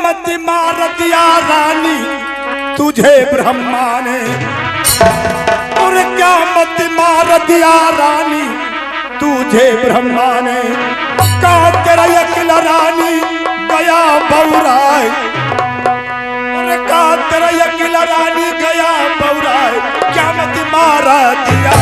मत मार दिया रानी तुझे ब्रह्मा ने, और क्या मत मार दिया रानी तुझे ब्रह्मा ने, का तेरा अकेला रानी गया बौराए, और का तेरा अकेला रानी गया बौराए, क्या मत मारा दिया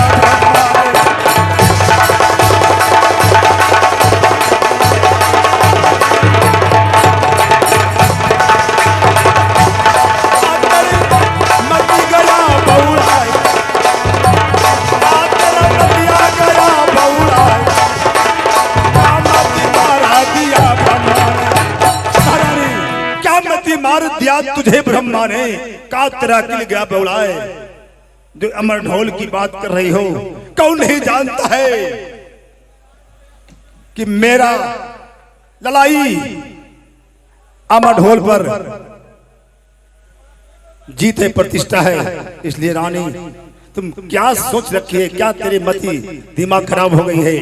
मार दिया तुझे ब्रह्मा ने, का तेरा किल गया बौलाए। जो अमर ढोल की बात कर रही हो, कौन नहीं जानता है कि मेरा लड़ाई अमर ढोल पर जीत है, प्रतिष्ठा है। इसलिए रानी तुम क्या सोच रखी है, क्या तेरी मति दिमाग खराब हो गई है?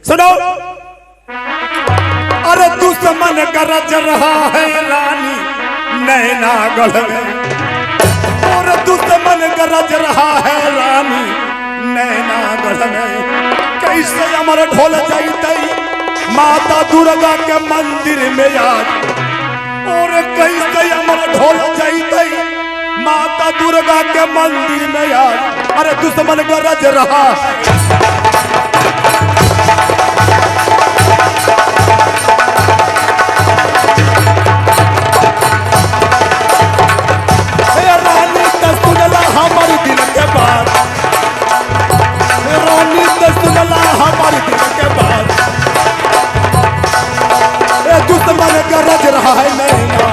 सुनो, अरे दुश्मन गरज रहा है रानी नैना गढ़ में, और दुश्मन गरज रहा है रानी नैना गढ़ में, कैसे अमर ढोल जाते माता दुर्गा के मंदिर में आज, और कैसे अमर ढोल जाते माता दुर्गा के मंदिर में आज, अरे दुश्मन गरज रहा हमारे दिल के बाद, रानी सुनला हमारे दिल के बाद, दुश्मन गरज रहा है नैना,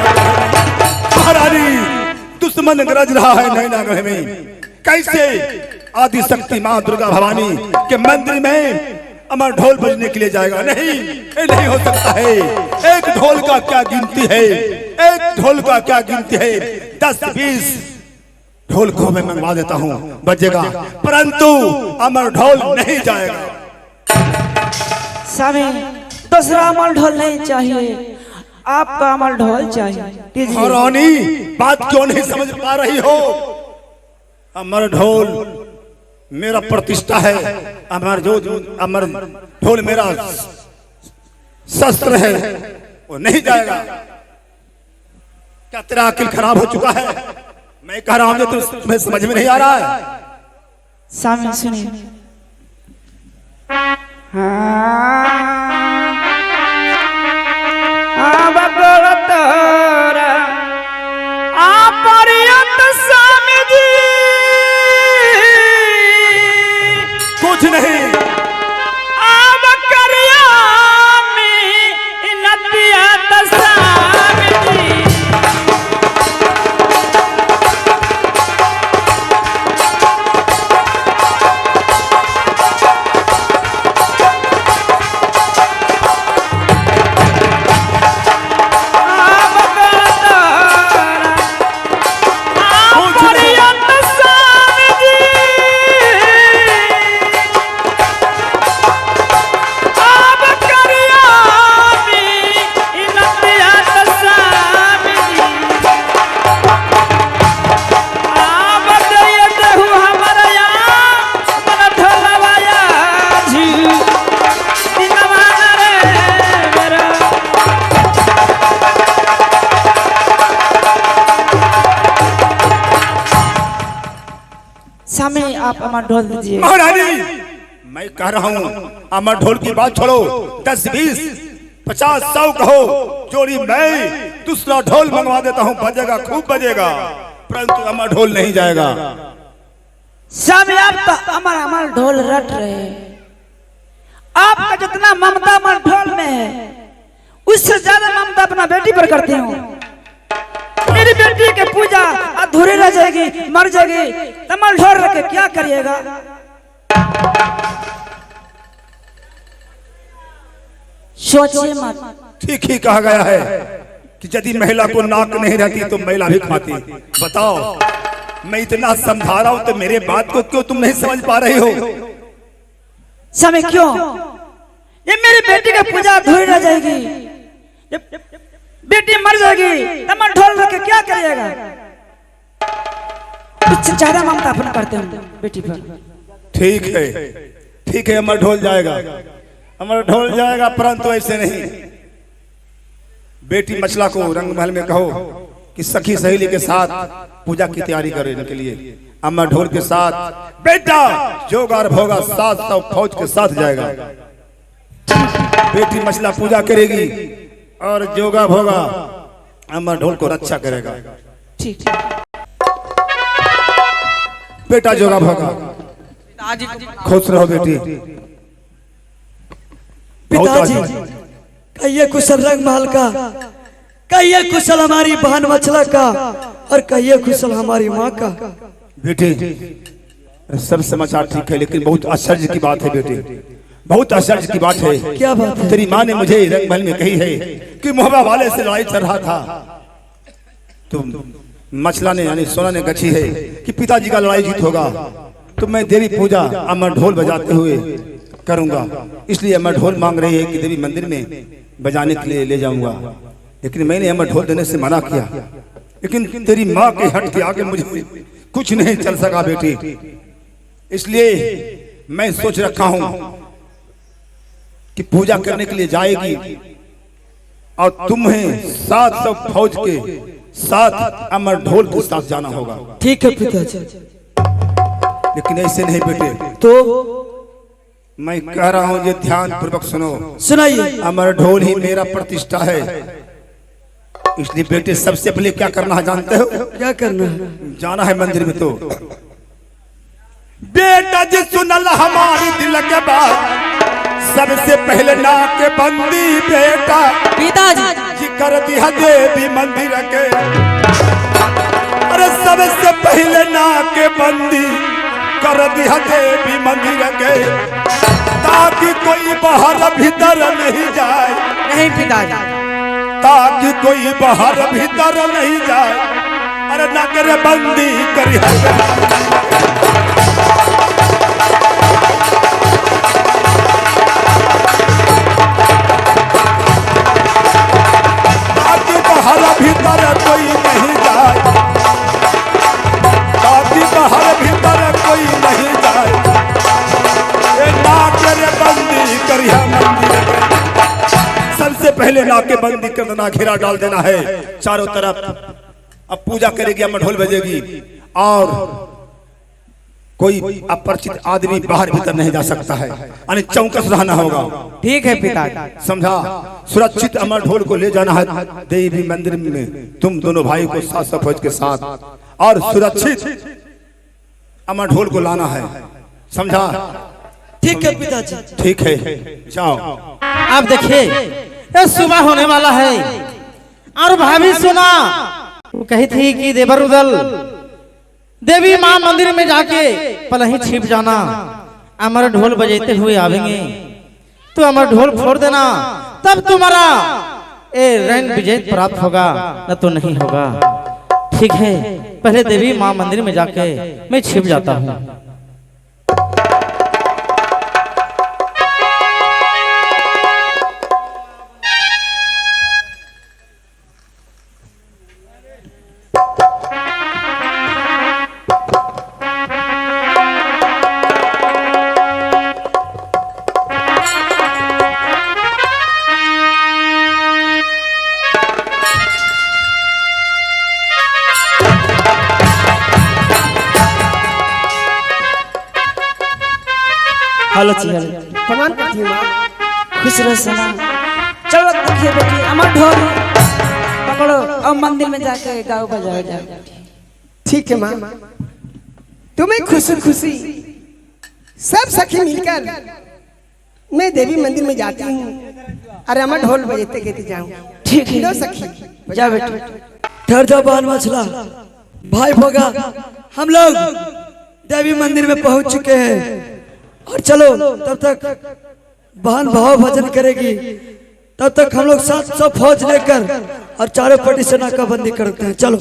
महारानी दुश्मन गरज रहा है नैना गढ़ में। कैसे आदि शक्ति मां दुर्गा भवानी के मंदिर में अमर ढोल बजने के लिए जाएगा? नहीं, ये नहीं हो सकता है। एक ढोल का क्या गिनती है, एक ढोल का क्या गिनती है, 10-20 ढोल को मैं मंगवा देता हूं, बजेगा, परंतु अमर ढोल नहीं जाएगा। स्वामी, दूसरा अमर ढोल नहीं चाहिए, आपका अमर ढोल चाहिए। रानी बात क्यों नहीं समझ पा रही हो? अमर ढोल मेरा प्रतिष्ठा है, अमर ढोल मेरा शस्त्र है, वो नहीं जाएगा। क्या तेरा अकिल खराब हो चुका है? मैं कह रहा हूं तो तुम्हें समझ में नहीं आ रहा है। सामने सुनिए। कुछ नहीं, आप अमर ढोल दीजिए। महारानी मैं कह रहा हूँ अमर ढोल की बात छोड़ो, 10-20 50-100 कहो जोड़ी, मैं दूसरा ढोल मंगवा देता हूँ, बजेगा, खूब बजेगा, परंतु अमर ढोल नहीं जाएगा। सब आप तो अमर ढोल रट रहे हैं। आपका जितना ममता अमर ढोल में है, उससे ज्यादा ममता अपना बेटी पर करते हो। मेरी बेटी की पूजा अधूरी रह जाएगी, मर जाएगी, तमल ढोल रख के क्या करिएगा? सोचिए मत। ठीक ही कहा गया है कि यदि महिला को नाक नहीं रहती तो महिला भी खाती। बताओ, मैं इतना समझा रहा हूं तो मेरे बात को क्यों तुम नहीं समझ पा रहे हो? समय क्यों? ये मेरी बेटी की पूजा अधूरी रह जाएगी, बेटी मर जाएगी जाएगी तो मैं ढोल रख के क्या करिएगा? इससे ज्यादा ममता अपन करते हैं बेटी पर। ठीक है, अमर ढोल जाएगा, परंतु ऐसे नहीं। बेटी मछला को रंगमहल में कहो कि सखी सहेली के साथ पूजा की तैयारी करने के लिए अमर ढोल के साथ बेटा जोगार भोगा 700 फौज के साथ जाएगा। बेटी मछला पूजा करेगी और जोगा भोगा अमर ढोल को रक्षा करेगा। ठीक। बेटा जोगा भोगा, खुश रहो बेटी। पिताजी कहिए कुशल रंगमहल का, कहिए कुशल हमारी बहन मछला का, और कहिए कुशल हमारी माँ का। बेटी सब समाचार ठीक है, लेकिन बहुत आश्चर्य की बात है बेटी, बहुत आश्चर्य की बात है। क्या बात है? तेरी माँ ने मुझे रंगमहल में कही है कि मोहबा वाले से लड़ाई चल रहा था, तो मछला ने यानी सोना ने गछी है कि पिताजी का लड़ाई जीत होगा, तो मैं देवी पूजा अमर ढोल बजाते हुए करूंगा। इसलिए अमर ढोल मांग रही है कि देवी मंदिर में बजाने के लिए ले जाऊंगा, लेकिन मैंने अमर ढोल देने से मना किया। लेकिन तेरी माँ के हट के आगे मुझे कुछ नहीं चल सका बेटी, इसलिए मैं सोच रखा हूं कि पूजा करने के लिए जाएगी और तुम्हें 700 फौज के साथ अमर ढोल के साथ जाना होगा। ठीक है पिताजी। लेकिन ऐसे नहीं बेटे, तो मैं कह रहा हूं ये ध्यान पूर्वक सुनो। सुनाइए। अमर ढोल ही मेरा प्रतिष्ठा है, इसलिए बेटे सबसे पहले क्या करना है जानते हो? क्या करना है? जाना है मंदिर में। तो बेटा जी सुनल हमारी दिल के बात, सबसे पहले नाके बंदी बेटा पिताजी जी कर दिया देवी मंदिर के। अरे सबसे पहले नाके बंदी कर दिया देवी मंदिर के, ताकि कोई बाहर भीतर नहीं जाए। नहीं पिताजी, ताकि कोई बाहर भीतर नहीं जाए। अरे ना करे बंदी करी ताकि बाहर भीतर कोई नहीं जाए, ताकि बाहर भीतर कोई नहीं जाए। ना करे बंदी करिया मंदिर। सबसे पहले नाके बंदी कर देना, घेरा डाल देना है चारों तरफ। अब पूजा करेगी, अमर ढोल बजेगी और कोई अपरिचित आदमी बाहर भीतर नहीं जा सकता है, यानी चौकस रहना होगा। ठीक है पिताजी। समझा? सुरक्षित अमर ढोल को ले जाना है देवी मंदिर में, तुम दोनों भाई को 700 फौज के साथ, और सुरक्षित अमर ढोल को लाना है। समझा? ठीक है पिताजी। ठीक है, जाओ। आप देखिए ये सुबह होने वाला है और भाभी सुना वो कही थी कि देवर उदल देवी माँ मंदिर में जाके पल ही छिप जाना, अमर ढोल बजाते हुए आवेंगे तो अमर ढोल फोड़ देना, तब तुम्हारा रंग विजय प्राप्त होगा, न तो नहीं होगा। ठीक है, पहले देवी माँ मंदिर में जाके मैं छिप जाता हूँ। हेलो चिया, प्रणाम करती हूँ। खुश रहो सोना। चलो देखिए बेटी, अमर ढोल पकड़ो और मंदिर में जाके गाओ बजाओ जाओ। ठीक है माँ, तुम्हें खुशी खुशी सब सखी मिलकर मैं देवी मंदिर में जाती हूँ और अमर ढोल बजते कहते जाऊँ। ठीक है लो सखी, जा बेटी। ठहर जा बहन मछला, भाई भोगा, हम लोग देवी मंदिर में पहुंच चुके हैं, और चलो तब तक बहन भाव भजन करेगी, तब तक हम लोग 700 फौज लेकर और चारों पट्टी से नाकाबंदी करते हैं। चलो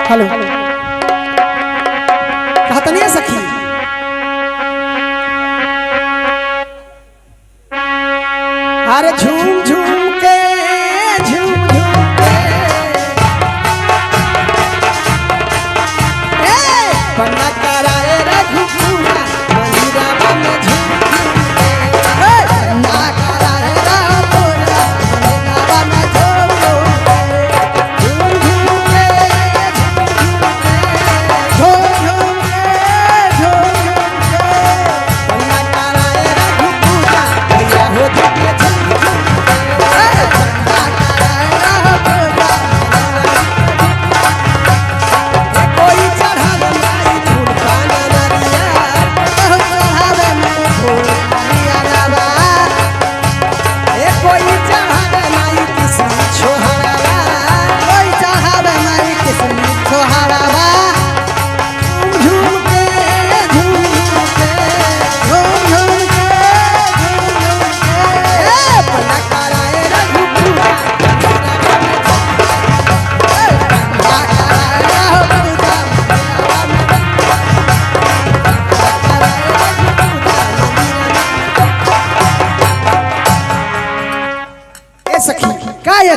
हेलो कहता नहीं है सखी अरे झूम झूम के झूम झूम के पन्ना कराए रघुपुरा मंदिरा में झूम झूम के पन्ना कराए रघुपुरा मंदिरा में झूम झूम के झूम झूम के पन्ना कराए रघुपुरा मैया हो झूम झूम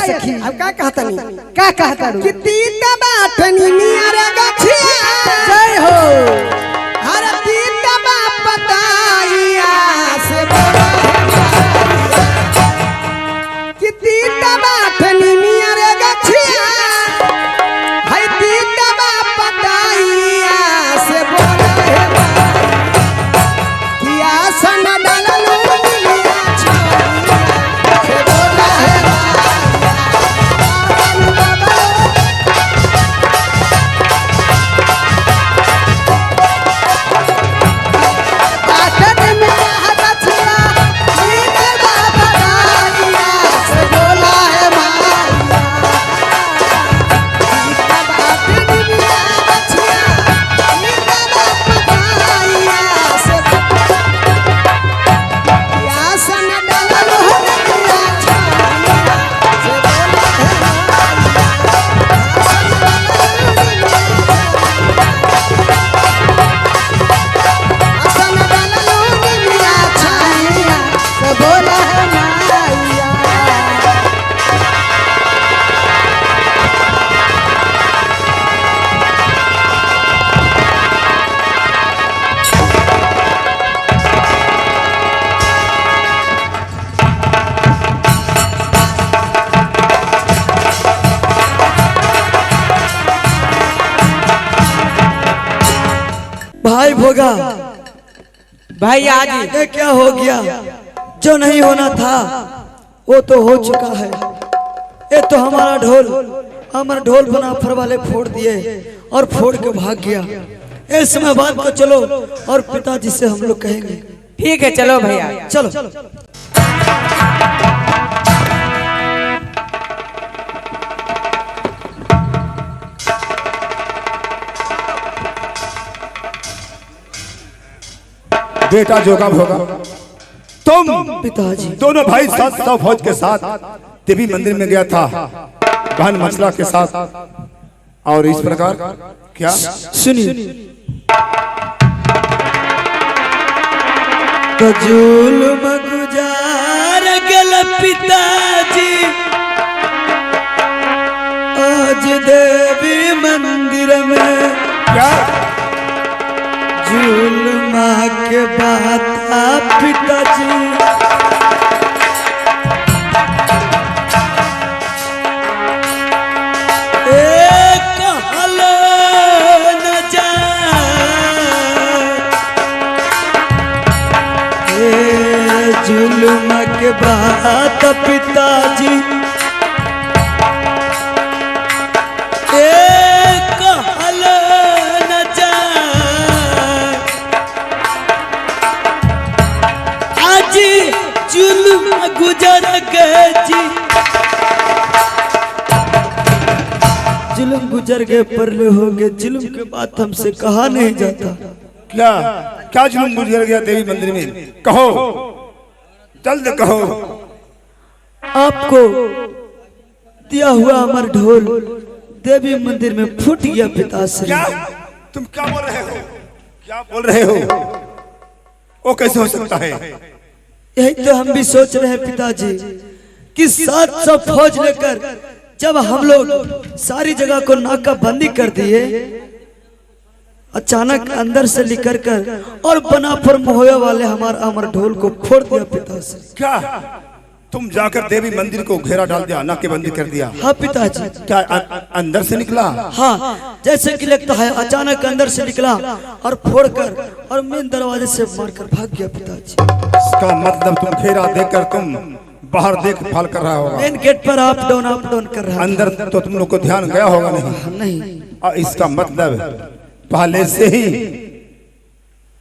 सखी अब का कहता नहीं का कहता रू कितनी तबाठनी मियारे गछिया जय हो हर तीन तबा पताइया से बोला कितनी तबाठनी मियारे गछिया है तीन तबा पताइया से बोला किया सन डालू मिया छाइया से बोला भाई भोगा भाई आज ये क्या हो गया? जो नहीं होना था वो तो हो चुका है। ये तो हमारा ढोल बना फर वाले फोड़ दिए और फोड़ के भाग गया। इस समय बात को चलो और पिताजी से हम लोग कहेंगे। ठीक है चलो भैया चलो बेटा जोगा भोगा तुम पिताजी दोनों भाई 700 फौज के साथ देवी मंदिर में गया था बहन मछला के साथ और इस प्रकार क्या सुनिए। तो जुल्म गुजार गल पिताजी आज देवी मंदिर में क्या जुल्मा के बाद पिताजी एक हल न जाए जुल्म के बाद पिताजी एक हल न जाए आज जुल्म गुजर गए जी जुल्म गुजर गए परले हो गए जुल्म के बाद हमसे कहा नहीं जाता। क्या क्या जुल्म गुजर गया देवी मंदिर में कहो जल्द कहो। आपको दिया हुआ अमर ढोल देवी मंदिर में फूट गया पिताश्री। क्या तुम क्या बोल रहे हो? क्या बोल रहे हो? वो कैसे हो सकता है? यही तो हम भी सोच रहे हैं पिताजी कि 700 फौज लेकर जब हम लोग सारी जगह को नाकाबंदी कर दिए, अचानक अंदर से निकल कर और बनापुर महोया वाले हमारा अमर ढोल को फोड़ दिया पिताजी। क्या तुम जाकर देवी मंदिर को घेरा डाल दिया, नाकेबंदी कर दिया? हाँ पिताजी। क्या अंदर से निकला? हाँ, जैसे कि लगता है अचानक अंदर से निकला और फोड़कर और मेन दरवाजे से मारकर भाग गया पिताजी। इसका मतलब तुम घेरा देकर तुम बाहर देखभाल कर रहा होगा, मेन गेट पर अप डाउन कर रहा अंदर तो तुम लोग को ध्यान गया होगा नहीं? था। नहीं, और इसका मतलब पहले से ही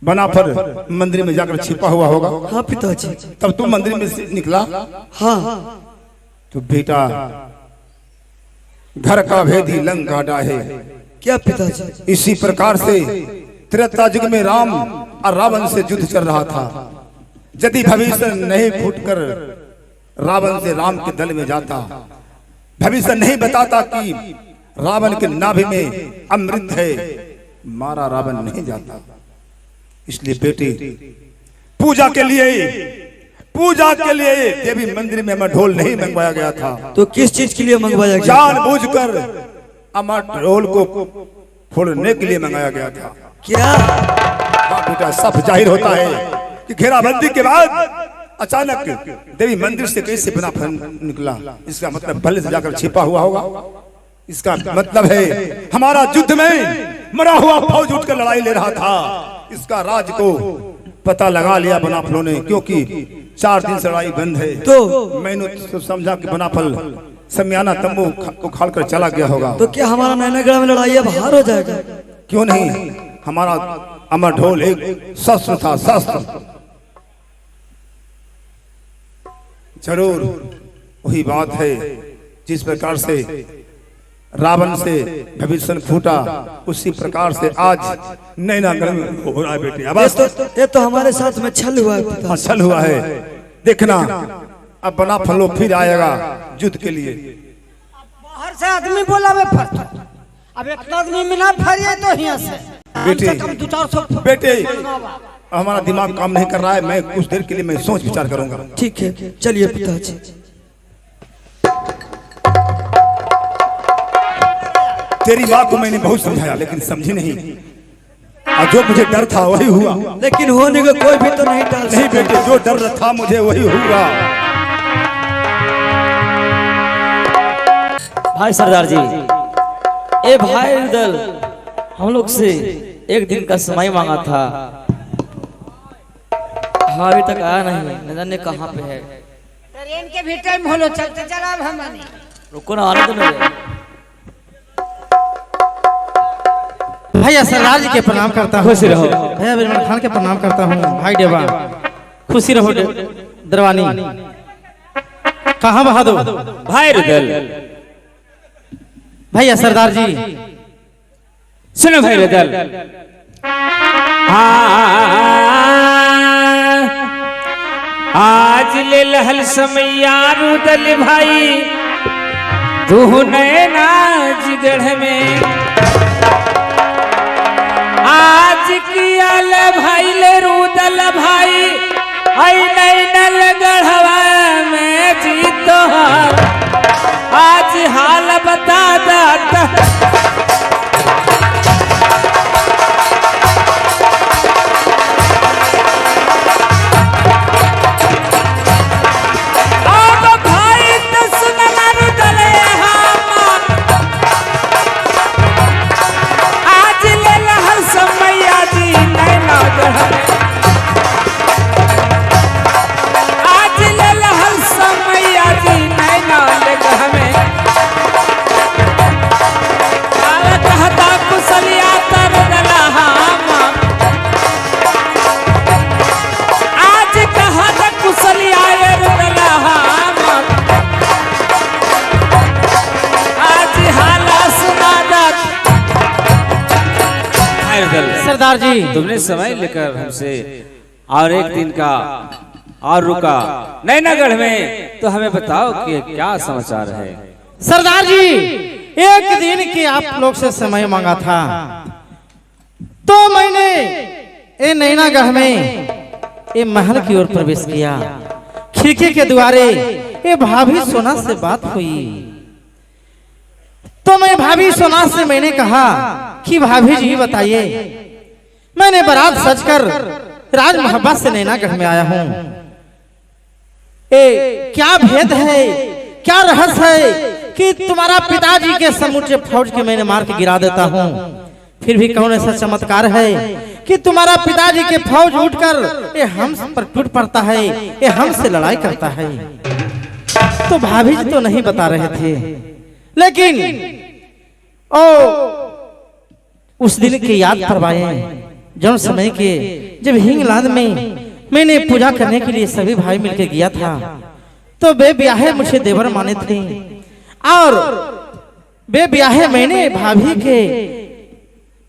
बनापुर मंदिर में जाकर छिपा हुआ होगा। हाँ पिताजी। तब तुम मंदिर में से निकला? हाँ, तो बेटा घर का भेदी लंका डाहे। क्या पिताजी? इसी प्रकार से त्रेता युग में राम और रावण से युद्ध चल रहा था। यदि भविष्य नहीं फूटकर रावण से राम के दल में जाता, भविष्य नहीं बताता कि रावण के नाभि में अमृत है, मारा रावण नहीं जाता। इसलिए बेटी पूजा के लिए देवी मंदिर में अमर ढोल नहीं मंगवाया गया था। तो किस चीज के लिए मंगवाया गया? जानबूझकर अमर ढोल को फोड़ने के लिए मंगाया गया था। क्या? हाँ बेटा, सब जाहिर होता है कि घेराबंदी के बाद अचानक देवी मंदिर से कैसे बिना निकला। इसका मतलब पहले से जाकर छिपा हुआ होगा। इसका मतलब है हमारा युद्ध में मरा हुआ फौज उठकर लड़ाई ले रहा था। इसका राज को पता लगा लिया बनाफलों ने, क्योंकि 4 दिन से लड़ाई बंद है। तो मैंने तो समझा कि बनाफल समियाना तंबू को खालकर चला गया होगा। तो क्या हमारा नैनागढ़ में लड़ाई अब हार हो जाएगा? क्यों नहीं, हमारा अमर ढोल एक शस्त्र था, शस्त्र। जरूर वही बात है जिस प्रकार से रावण से भविष्य फूटा, उसी प्रकार से आज नैनागढ़ में हो रहा है बेटी। अब ये तो हमारे साथ में छल हुआ है पिता। छल हुआ है। देखना अब बना फलो फिर आएगा युद्ध के लिए। बाहर से आदमी बोला वे फट, अब एक आदमी मिला फरिए तो यहाँ से बेटे 200-400 बेटे हमारा दिमाग काम नहीं कर रहा है। मैं कुछ देर के लिए मैं सोच विचार करूंगा। ठीक है, चलिए पिताजी। तेरी बात को मैंने बहुत समझाया लेकिन समझी नहीं, और जो मुझे डर था वही हुआ। लेकिन होने को कोई भी तो नहीं टाल नहीं बेटे, जो डर था मुझे वही हुआ। भाई सरदार जी, ए भाई दल हम लोग से एक दिन का समय मांगा था। हाँ अभी तक आया नहीं, न जाने कहाँ पे है। ट्रेन के भी टाइम होलो, चलते चला अब हमने। रुको ना, आने तो नहीं। भैया सरदार जी के प्रणाम करता हूँ। खुशी रहो। भैया बिरमन खान के प्रणाम करता हूँ। भाई देवा खुशी रहो। दरवानी कहाँ बहादुर? भाई रुदल, भैया सरदार जी सुनो भाई रुदल, आज ले लहल समैया रुदल भाई, तू नैना जिगढ़ में आज किया ले भाई ले रुदल भाई, आई नैनल गढ़वा में जीतो आज हाल बता दाता। सरदार जी तुमने समय लेकर हमसे और एक दिन का और रुका नैनागढ़ में, तो हमें बताओ कि क्या समाचार है। सरदार जी एक दिन की आप लोग से समय मांगा था, तो मैंने ये नैनागढ़ में ये महल की ओर प्रवेश किया। खिड़की के द्वारे ये भाभी सोना से बात हुई, तो मैं भाभी सोना से मैंने कहा कि भाभी जी बताइए, मैंने बारात सजकर राज मोहब्बत से नैनागढ़ में आया हूँ, क्या भेद है, क्या रहस्य है कि तुम्हारा पिताजी के समूचे फौज के मैंने मार के गिरा देता हूँ, फिर भी कौन ऐसा चमत्कार है कि तुम्हारा पिताजी के फौज उठकर ये हम पर टूट पड़ता है, ये हमसे लड़ाई करता है। तो भाभी जी तो नहीं बता रहे थे, लेकिन उस दिन की याद करवाए जब समय के जब हिंगलांद में मैंने पूजा करने के लिए सभी भाई मिलकर गया था, तो बेब्याहे मुझे देवर माने थे और बेब्याहे मैंने भाभी के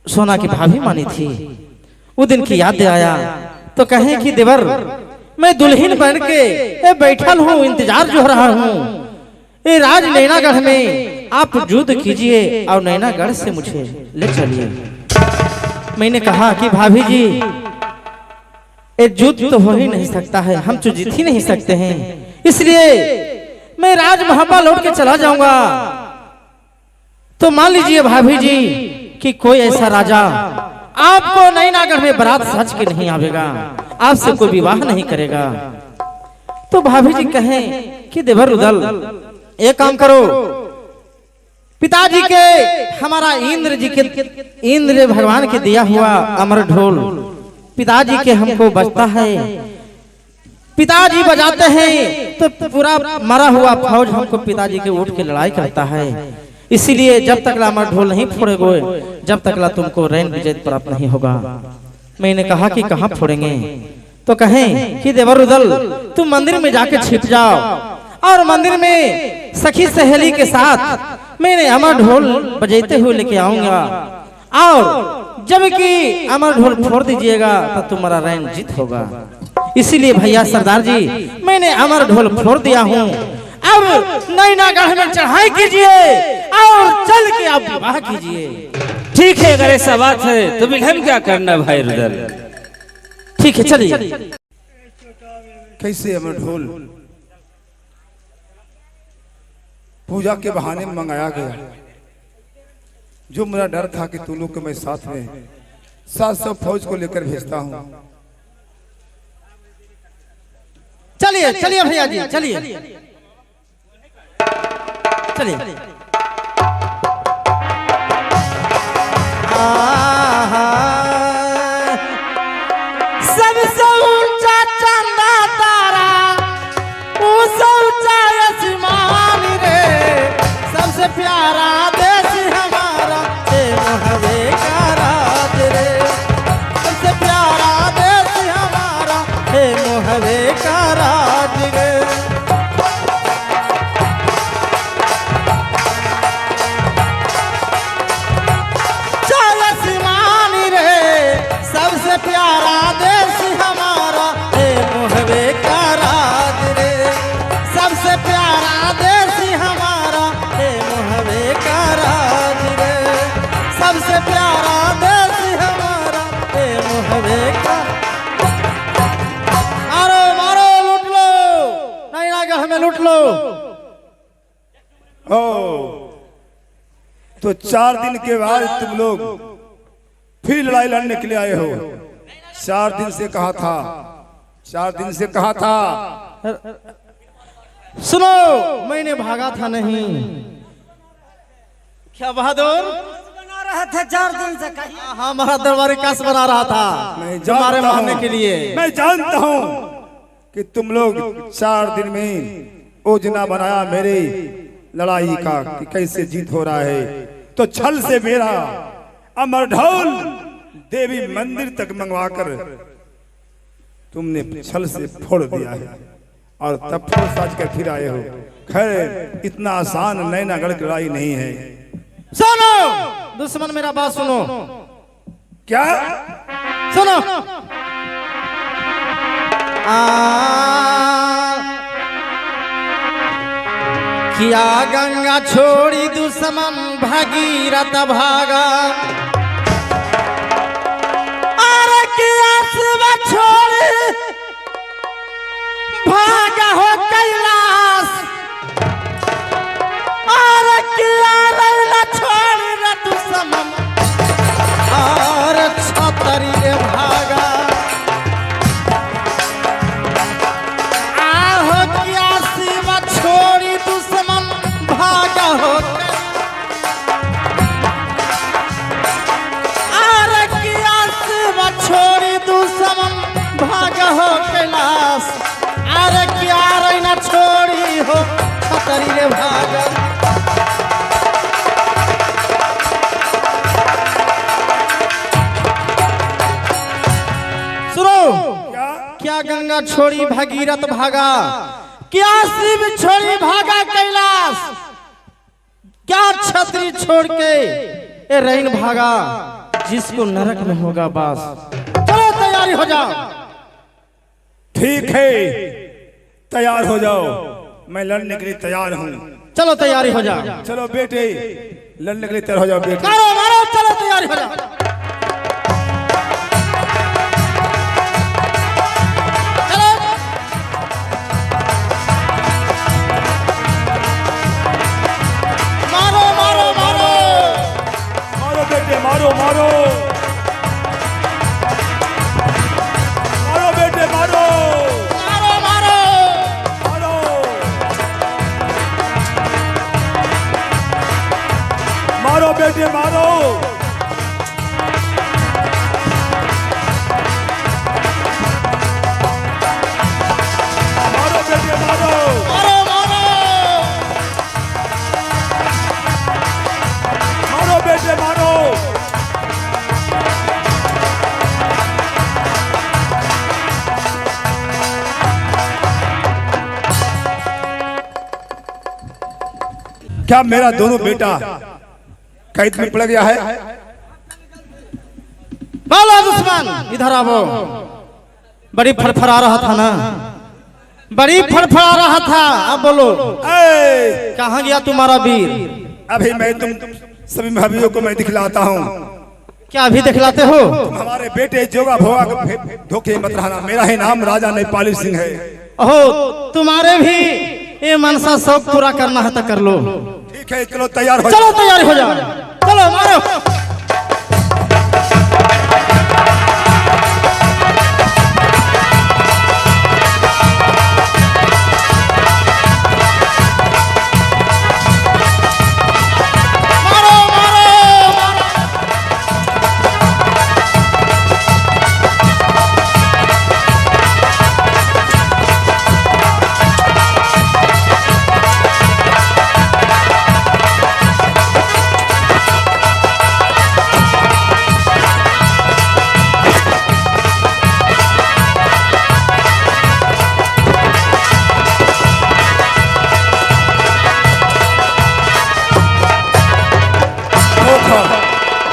सोना की भाभी मानी थी। वो दिन की याद आया तो कहे कि देवर मैं दुल्हन बन के बैठल हूँ, इंतजार जो रहा हूँ, ये राज नैनागढ़ में आप युद्ध कीजिए और नैनागढ़ से मुझे ले चलिए। मैंने कहा कि भाभी जी ये युद्ध तो हो ही नहीं सकता है, हम तो जीत ही नहीं सकते हैं, इसलिए मैं राज महबा लौट के चला जाऊंगा। तो मान लीजिए भाभी जी कि कोई ऐसा राजा आपको नैनागढ़ में बारात सज के नहीं आवेगा, आपसे कोई विवाह नहीं करेगा। तो भाभी जी कहें कि देवर रुदल एक काम करो, पिताजी के हमारा इंद्र भगवान के दिया हुआ अमर ढोल पिताजी के हमको बजता है, पिताजी बजाते हैं तो पूरा मरा हुआ फौज हमको पिताजी के उठ के लड़ाई करता है, इसीलिए जब तक अमर ढोल नहीं फोड़ेगे जब तक तुमको रैन विजय प्राप्त नहीं होगा। मैंने कहा कि कहाँ फोड़ेंगे, तो कहें कि देवर रुदल तुम मंदिर में जाके छिप जाओ और मंदिर में सखी सहेली के साथ मैंने अमर ढोल बजाते हुए लेके आऊंगा, और जब कि अमर ढोल फोड़ दीजिएगा तो तुम्हारा रैन जीत होगा। इसीलिए भैया सरदार जी मैंने अमर ढोल फोड़ दिया हूँ, अब नैनागढ़ में चढ़ाई कीजिए और चल के आप विवाह कीजिए। ठीक है, अगर ऐसा बात है तो बिल्कुल क्या करना भाई रुदल। ठीक है चलिए। कैसे अमर ढोल पूजा के बहाने में मंगाया गया, जो मेरा डर था कि तू लोग के मैं साथ में 700 फौज को लेकर भेजता हूँ। चलिए चलिए भैया जी चलिए चलिए। सबसे ऊंचा चंदा तारा ऊंचा ऊंचा आसमान रे, सबसे प्यारा देश हमारा हे मोहवे का राज रे, सबसे प्यारा देश हमारा हे मोहवे का राज रे। सबसे प्यारा देश हमारा हे मोहवे का राज रे, सबसे प्यारा देश हमारा हे मोहवे का राज रे, सबसे प्यारा देश हमारा हे मोहवे का। मारो मारो लूट लो, नैनागढ़ में लूट लो। तो 4 दिन के बाद तुम लोग फिर लड़ाई लड़ने के लिए आए हो। 4 दिन से कहा था, 4 दिन से कहा था। सुनो, मैंने भागा था नहीं। क्या बहादुर बना रहे थे 4 दिन से, हाँ हमारा दरबारी कस बना रहा था हमारे मारने के लिए। मैं जानता हूँ कि तुम लोग 4 दिन में योजना बनाया मेरे लड़ाई का कि कैसे जीत हो रहा है, तो छल से मेरा अमर ढोल देवी मंदिर तक मंगवाकर तुमने छल से फोड़ दिया है और तब फोड़ साज कर फिर आए हो। खैर इतना आसान नैनागढ़ की लड़ाई नहीं है। सुनो दुश्मन मेरा बात सुनो। क्या सुनो, किया गंगा छोड़ी दुश्मन भगीरथ भागा अरे किया शिव छोड़ी भागा हो कैलाश अरे किया रैला छोड़ी रे दुश्मन अरे छतरी रे भागा आहो किया शिव छोड़ी दुश्मन भागा हो अरे किया शिव छोड़ी दुश्मन भागा हो कैलाश अरे क्या रैना छोड़ी हो छतरी रे भागा सुनो क्या गंगा छोड़ी भगीरथ भागा क्या शिव छोड़ी भागा कैलाश क्या छतरी छोड़ के ए रैन भागा जिसको नरक में होगा बास चलो तैयारी हो जाओ ठीक है, तैयार हो जाओ, मैं लड़ने के लिए तैयार हूँ। चलो तैयारी हो जाओ चलो बेटे, लड़ने के लिए तैयार हो जाओ बेटे। मारो मारो चलो तैयारी हो जाओ चलो मारो मारो मारो मारो बेटे, मारो मारो मारो बेटे, मारो मारो मारो मारो मारो बेटे, मारो मारो बेटे, मारो मारो मारो मारो बेटे, मारो क्या मेरा दोनों बेटा कैद में पड़ गया है? बोलो दुश्मन इधर आओ बड़ी फड़फड़ा रहा था ना बड़ी फड़फड़ा रहा था अब बोलो ए, कहाँ गया तुम्हारा वीर अभी मैं तुम सभी भाइयों को मैं दिखलाता हूँ। क्या अभी दिखलाते हो हमारे बेटे जोगा भोगा को धोखे मत रहना। मेरा ही नाम राजा नेपाली सिंह है। ओहो तुम्हारे भी ये मनसा शौक पूरा करना है तो कर लो ठीक है, चलो तैयार हो चलो तैयारी हो जाओ चलो मारो मारो मारो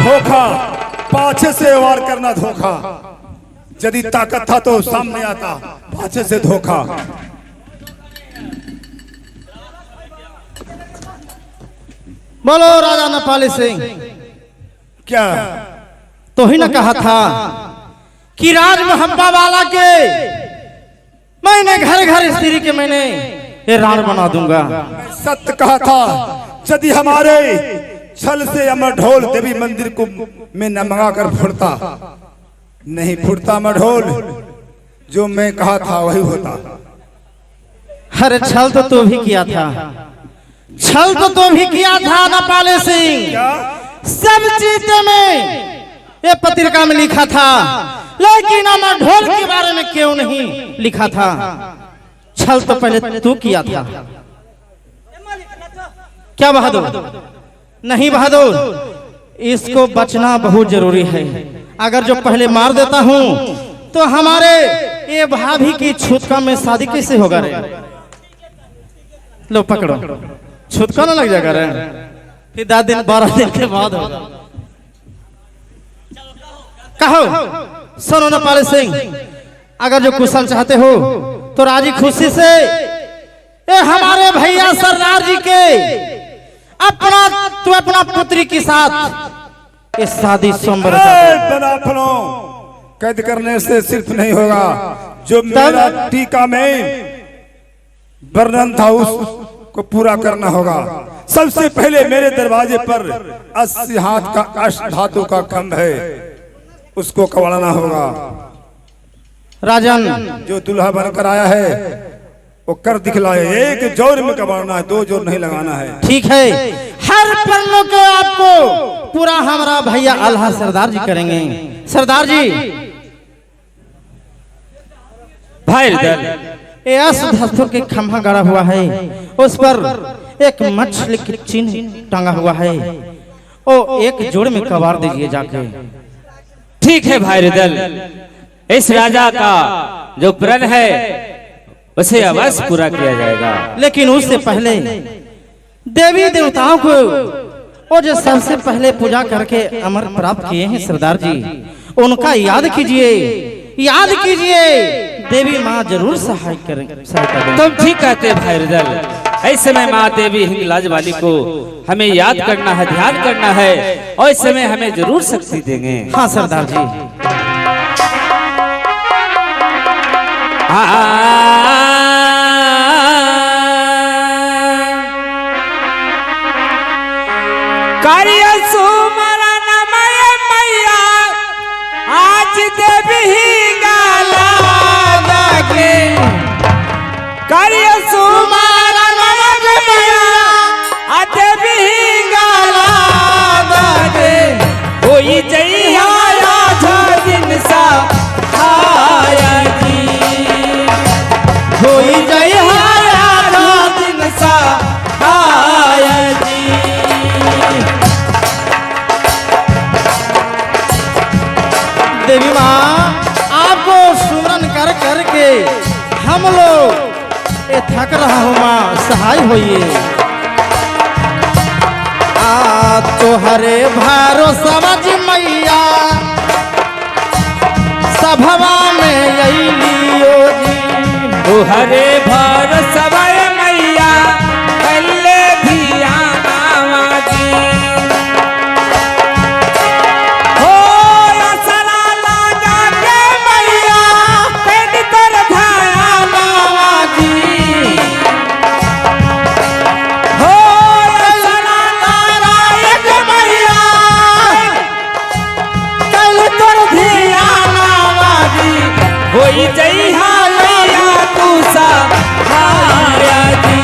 धोखा, पाछे से वार करना धोखा। यदि ताकत था तो सामने आता, पाछे से धोखा। बोलो राजा नेपाली सिंह क्या तो ही न कहा था कि राज महब्बा वाला के मैंने घर घर स्त्री के मैंने ये राण बना दूंगा सत्य कहा था? यदि हमारे छल से अमर ढोल देवी मंदिर को में न मंगा कर फुड़ता, नहीं फुड़ता मढ़ोल। जो मैं कहा था वही होता। अरे छल तो तू भी किया था छल तो तू भी किया था नेपाली सिंह सब चीज में ये पत्रिका में लिखा था लेकिन अमर ढोल के बारे में क्यों नहीं लिखा था छल तो पहले तू किया था क्या बहादुर नहीं बहादुर इसको बचना बहुत जरूरी है अगर जो पहले मार देता हूँ तो हमारे ये भाभी की छुतका में शादी कैसे होगा रे लो पकड़ो छुतका ना लग जाएगा रे फिर 10 दिन 12 दिन के बाद होगा कहो सुनो नेपाली सिंह अगर जो कुशल चाहते हो तो राजी खुशी से ये हमारे भैया सरदार जी के अपना पुत्री के साथ ये शादी सोमवार बना कैद करने से सिर्फ नहीं होगा, जो मेरा टीका में वर्णन था उसको पूरा करना होगा। सबसे पहले मेरे दरवाजे पर 80 हाथ का अष्ट धातु का खंभ है, उसको कबाड़ना होगा। राजन जो दूल्हा बनकर आया है वो कर दिखलाए, एक जोर में कबाड़ना है, 2 जोर नहीं लगाना है। ठीक है, हर पन्नों के आपको पूरा हमारा भैया अल्लाह सरदार जी करेंगे। सरदार जी भाई दल ये धातु के खंभा गड़ा हुआ है, उस पर एक मछली की चिन्ह टंगा हुआ है, ओ एक जोड़ में कबाड़ दीजिए जाके। ठीक है भाई रिदल, इस राजा का जो प्रण है उसे अवश्य पूरा किया जाएगा। लेकिन उससे पहले देवी देवताओं को और जो सबसे पहले पूजा करके अमर प्राप्त किए हैं सरदार जी, उनका याद कीजिए, याद कीजिए। देवी माँ जरूर सहायता करेंगे। तुम ठीक कहते भाई रिदल, इस समय माँ देवी हिंगलाज वाली को हमें याद करना है, ध्यान करना है, और इस समय हमें जरूर शक्ति देंगे। हाँ सरदार जी। कार्य सुमरन मय मैया आज देवी हिंगला दगे, कार्य सुमरन मय मैया आज देवी हिंगला दगे, होई जइया राजा दिन सा आया जी, होई जइया राजा दिन सा आया जी। देवी माँ आपको सुमरन कर करके हम लोग ये थक रहा हूँ, माँ सहाय होइए। तोहरे भरोसा जी मैया सभवा में अइलियो जी, तोहरे भरोसा मैया पहले भी आना जी, हो असरा लगा के मैया कैद कर धाना जी, हो असरा नारायण मैया कैद कर धियाना जी, होई जइहा लैया तू सा हाया जी,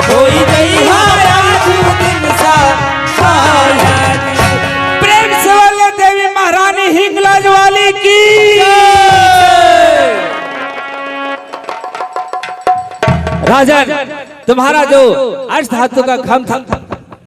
होई जइहा तू दिन सा हाया जी। प्रेम से बोले देवी महारानी हिंगलाज वाली की। राजन तुम्हारा जो अष्ट धातु का खंभ था